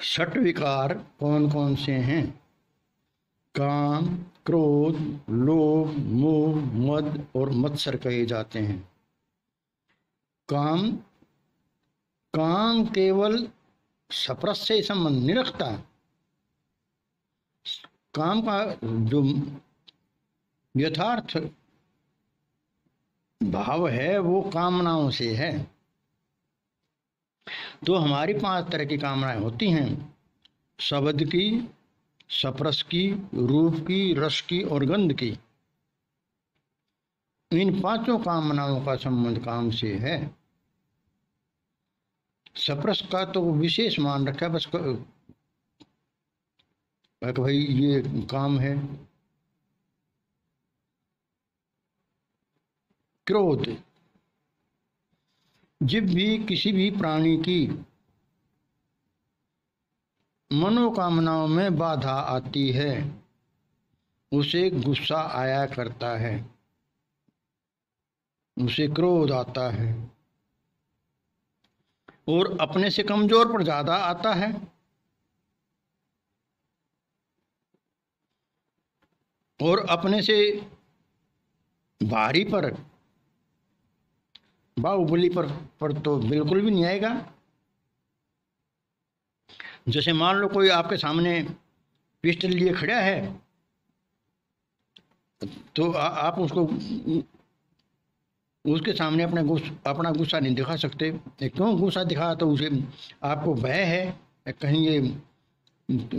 षट विकार कौन कौन से हैं? काम, क्रोध, लोभ, मोह, मद और मत्सर कहे जाते हैं। काम काम केवल सप्रस से संबंध नहीं रखता। काम का जो यथार्थ भाव है वो कामनाओं से है। तो हमारी 5 तरह की कामनाएं होती हैं: शब्द की, सप्रस की, रूप की, रस की और गंध की। इन 5 कामनाओं का संबंध काम से है। सप्रस का तो विशेष मान रखा है, बस भाई ये काम है। क्रोध, जब भी किसी भी प्राणी की मनोकामनाओं में बाधा आती है उसे गुस्सा आया करता है, उसे क्रोध आता है। और अपने से कमजोर पर ज्यादा आता है। और अपने से भारी पर, बाहुबली पर तो बिल्कुल भी नहीं आएगा। जैसे मान लो कोई आपके सामने पिस्टल लिए खड़ा है तो आप उसको उसके सामने अपना गुस्सा नहीं दिखा सकते। क्यों गुस्सा दिखा? तो उसे आपको भय है कहीं ये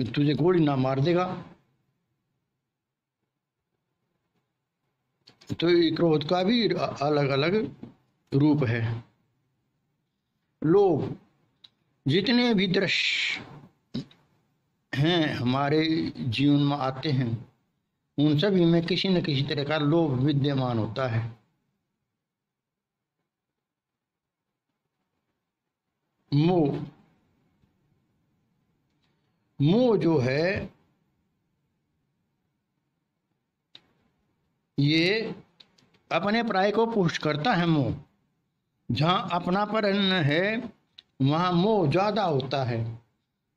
तुझे गोली ना मार देगा। तो क्रोध का भी अलग अलग रूप है। लोग, जितने भी दृश्य हैं हमारे जीवन में आते हैं उन सभी में किसी न किसी तरह का लोभ विद्यमान होता है। मोह, मोह जो है ये अपने पराये को पुष्ट करता है। मोह, जहां अपनापन है वहां मोह ज्यादा होता है,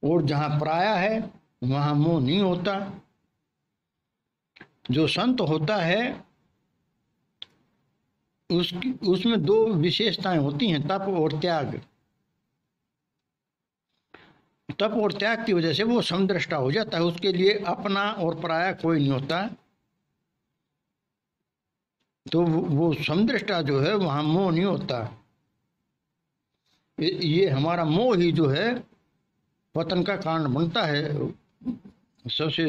और जहां पराया है वहां मोह नहीं होता। जो संत होता है उसमें 2 विशेषताएं होती हैं: तप और त्याग। तप और त्याग की वजह से वो समदृष्टा हो जाता है। उसके लिए अपना और पराया कोई नहीं होता। तो वो समदृष्टा जो है वहां मोह नहीं होता। ये हमारा मोह ही जो है पतन का कारण बनता है। सबसे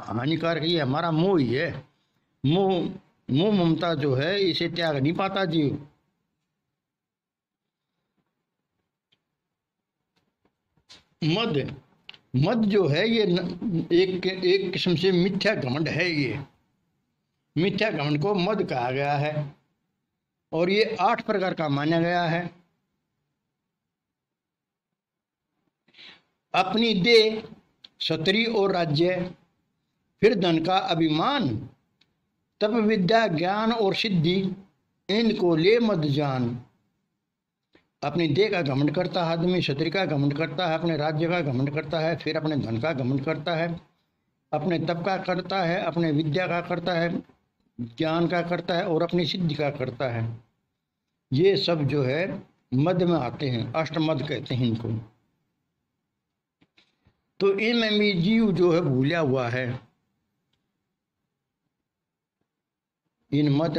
हानिकारक ये हमारा मोह ही है। मोह ममता जो है इसे त्याग नहीं पाता जीव। मद जो है ये एक किस्म से मिथ्या घमंड है। ये मिथ्या घमंड को मद कहा गया है और ये 8 प्रकार का माना गया है। अपनी देह, क्षत्रिय और राज्य, फिर धन का अभिमान, तप विद्या, ज्ञान और सिद्धि, इनको ले मद जान। अपनी देह का घमंड करता है आदमी, क्षत्रिय का घमंड करता है, अपने राज्य का घमंड करता है, फिर अपने धन का घमंड करता है, अपने तप का करता है, अपने विद्या का करता है, ज्ञान का करता है और अपनी सिद्धि का करता है। ये सब जो है मद में आते हैं। अष्टमद कहते हैं इनको। तो इनमें भी जीव जो है भूला हुआ है। इन मद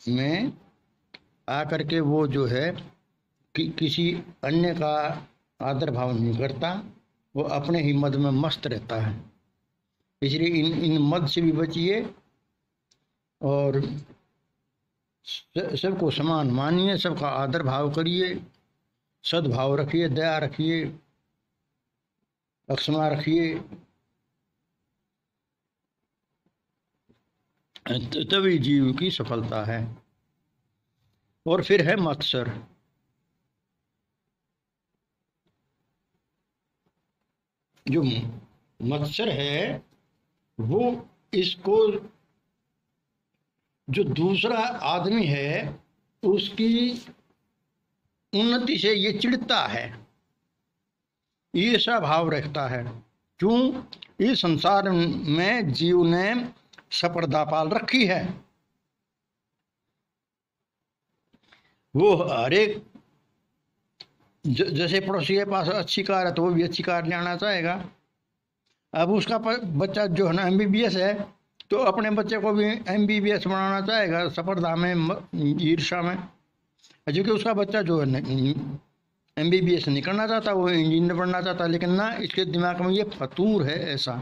में आकर के वो जो है किसी अन्य का आदर भाव नहीं करता, वो अपने ही मद में मस्त रहता है। इसलिए इन मद से भी बचिए और सबको समान मानिए, सबका आदर भाव करिए, सद्भाव रखिए, दया रखिए, अक्षमा रखिए, तभी जीव की सफलता है। और फिर है मत्सर। जो मत्सर है वो इसको जो दूसरा आदमी है उसकी उन्नति से ये चिढ़ता है। ईर्षा भाव रखता है। क्यों? इस संसार में जीव ने स्पर्धा पाल रखी है। वो हरेक जैसे पड़ोसी के पास अच्छी कार है तो वो भी अच्छी कार ले आना चाहेगा। अब उसका बच्चा जो है ना MBBS है तो अपने बच्चे को भी MBBS बनाना चाहेगा, स्पर्धा में, ईर्षा में। क्योंकि उसका बच्चा जो है MBBS नहीं करना चाहता, वो इंजीनियर बनना चाहता, लेकिन ना इसके दिमाग में ये फतूर है ऐसा,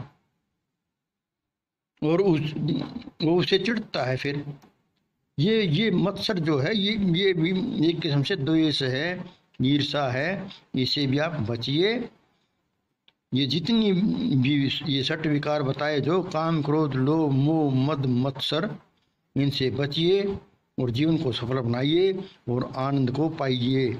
और वो उसे चिढ़ता है। फिर ये मत्सर जो है ये भी एक किस्म से द्वेष है, ईर्षा है। इसे भी आप बचिए। ये जितनी भी ये षट विकार बताए, जो काम, क्रोध, लोभ, मोह, मद, मत्सर, इनसे बचिए और जीवन को सफल बनाइए और आनंद को पाइए।